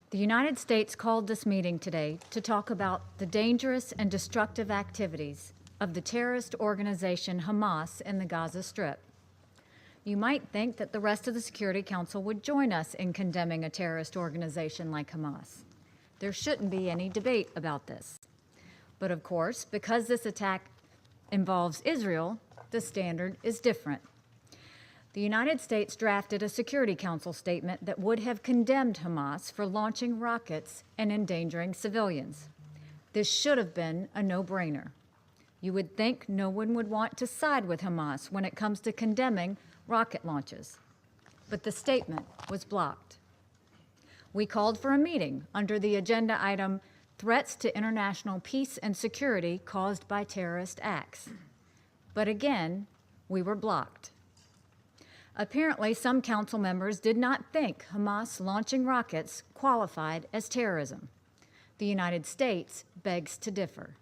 The United States called this meeting today to talk about the dangerous and destructive activities of the terrorist organization Hamas in the Gaza Strip. You might think that the rest of the Security Council would join us in condemning a terrorist organization like Hamas. There shouldn't be any debate about this. But of course, because this attack involves Israel, the standard is different. The United States drafted a Security Council statement that would have condemned Hamas for launching rockets and endangering civilians. This should have been a no-brainer. You would think no one would want to side with Hamas when it comes to condemning rocket launches. But the statement was blocked. We called for a meeting under the agenda item, Threats to International Peace and Security Caused by Terrorist Acts. But again, we were blocked. Apparently, some council members did not think Hamas launching rockets qualified as terrorism. The United States begs to differ.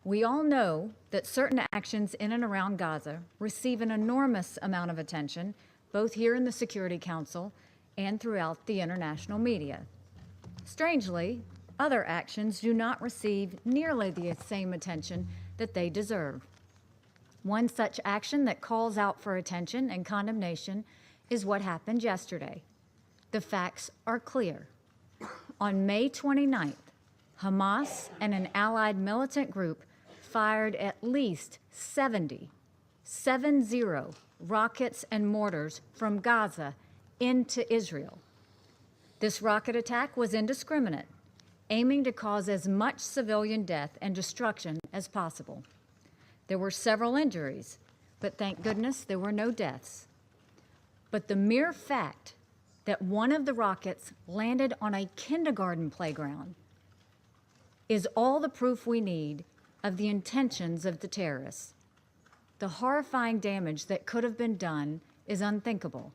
We all know that certain actions in and around Gaza receive an enormous amount of attention, both here in the Security Council and throughout the international media. Strangely, other actions do not receive nearly the same attention that they deserve. One such action that calls out for attention and condemnation is what happened yesterday. The facts are clear. On May 29th, Hamas and an allied militant group fired at least 70 rockets and mortars from Gaza into Israel. This rocket attack was indiscriminate, aiming to cause as much civilian death and destruction as possible. There were several injuries, but thank goodness there were no deaths. But the mere fact that one of the rockets landed on a kindergarten playground is all the proof we need of the intentions of the terrorists. The horrifying damage that could have been done is unthinkable.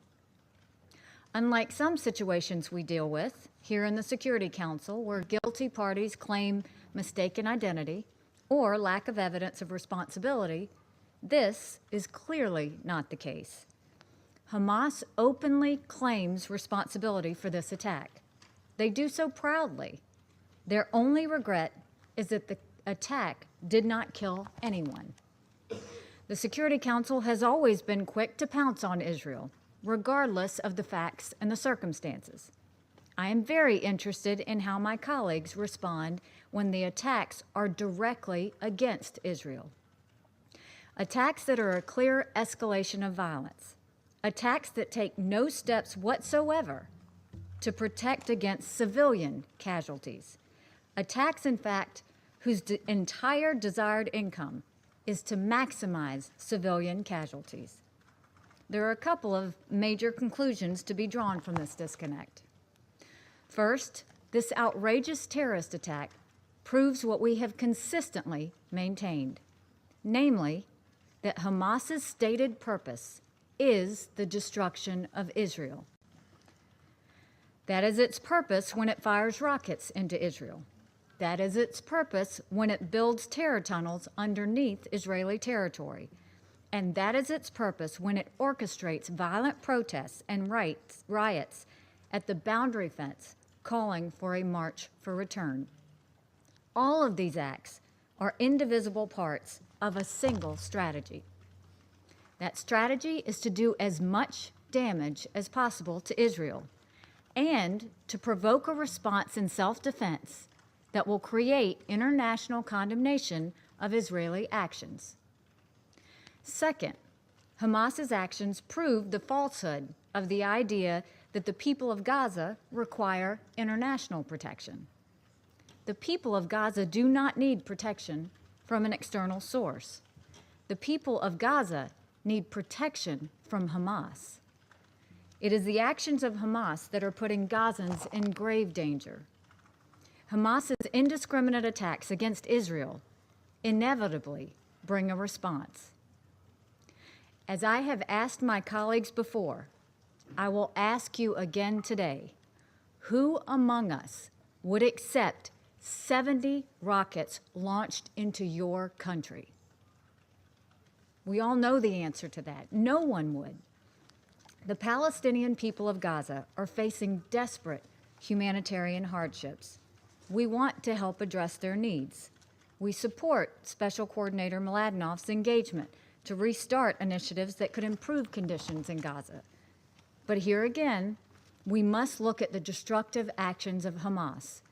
Unlike some situations we deal with here in the Security Council, where guilty parties claim mistaken identity or lack of evidence of responsibility, this is clearly not the case. Hamas openly claims responsibility for this attack. They do so proudly. Their only regret is that the attack did not kill anyone. The Security Council has always been quick to pounce on Israel, regardless of the facts and the circumstances. I am very interested in how my colleagues respond when the attacks are directly against Israel. Attacks that are a clear escalation of violence. Attacks that take no steps whatsoever to protect against civilian casualties. Attacks, in fact, whose entire desired income is to maximize civilian casualties. There are a couple of major conclusions to be drawn from this disconnect. First, this outrageous terrorist attack proves what we have consistently maintained, namely that Hamas's stated purpose is the destruction of Israel. That is its purpose when it fires rockets into Israel. That is its purpose when it builds terror tunnels underneath Israeli territory. And that is its purpose when it orchestrates violent protests and riots at the boundary fence, calling for a march for return. All of these acts are indivisible parts of a single strategy. That strategy is to do as much damage as possible to Israel and to provoke a response in self-defense that will create international condemnation of Israeli actions. Second, Hamas's actions prove the falsehood of the idea that the people of Gaza require international protection. The people of Gaza do not need protection from an external source. The people of Gaza need protection from Hamas. It is the actions of Hamas that are putting Gazans in grave danger. Hamas's indiscriminate attacks against Israel inevitably bring a response. As I have asked my colleagues before, I will ask you again today, who among us would accept 70 rockets launched into your country? We all know the answer to that. No one would. The Palestinian people of Gaza are facing desperate humanitarian hardships. We want to help address their needs. We support Special Coordinator Mladenov's engagement to restart initiatives that could improve conditions in Gaza. But here again, we must look at the destructive actions of Hamas.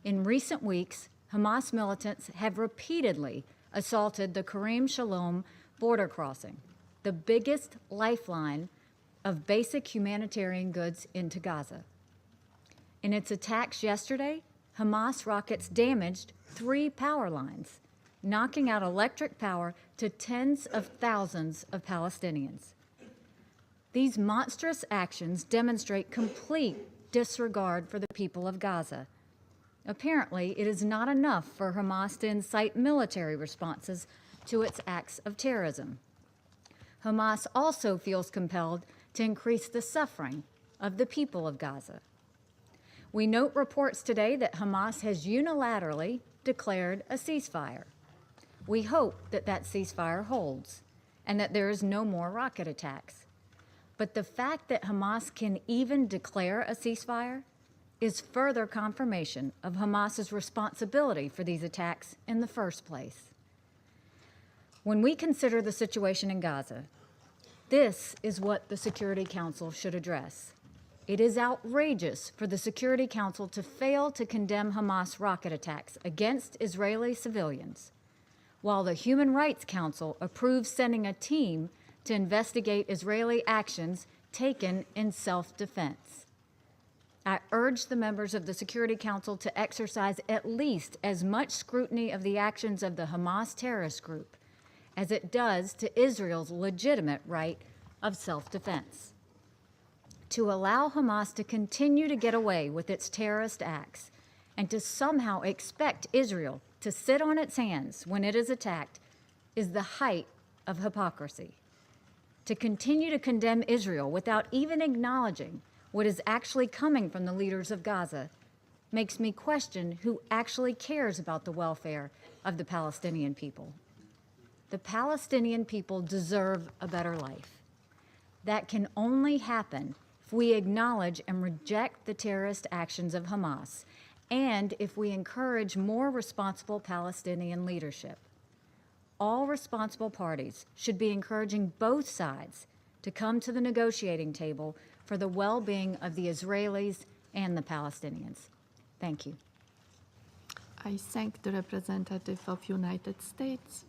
In recent weeks, Hamas militants have repeatedly assaulted the Karim Shalom border crossing, the biggest lifeline of basic humanitarian goods into Gaza. In its attacks yesterday, Hamas rockets damaged 3 power lines, knocking out electric power to tens of thousands of Palestinians. These monstrous actions demonstrate complete disregard for the people of Gaza. Apparently, it is not enough for Hamas to incite military responses to its acts of terrorism. Hamas also feels compelled to increase the suffering of the people of Gaza. We note reports today that Hamas has unilaterally declared a ceasefire. We hope that that ceasefire holds and that there is no more rocket attacks. But the fact that Hamas can even declare a ceasefire is further confirmation of Hamas's responsibility for these attacks in the first place. When we consider the situation in Gaza, this is what the Security Council should address. It is outrageous for the Security Council to fail to condemn Hamas rocket attacks against Israeli civilians, while the Human Rights Council approves sending a team to investigate Israeli actions taken in self-defense. I urge the members of the Security Council to exercise at least as much scrutiny of the actions of the Hamas terrorist group as it does to Israel's legitimate right of self-defense. To allow Hamas to continue to get away with its terrorist acts and to somehow expect Israel to sit on its hands when it is attacked is the height of hypocrisy. To continue to condemn Israel without even acknowledging what is actually coming from the leaders of Gaza makes me question who actually cares about the welfare of the Palestinian people. The Palestinian people deserve a better life. That can only happen if we acknowledge and reject the terrorist actions of Hamas, and if we encourage more responsible Palestinian leadership. All responsible parties should be encouraging both sides to come to the negotiating table for the well-being of the Israelis and the Palestinians. Thank you. I thank the representative of United States.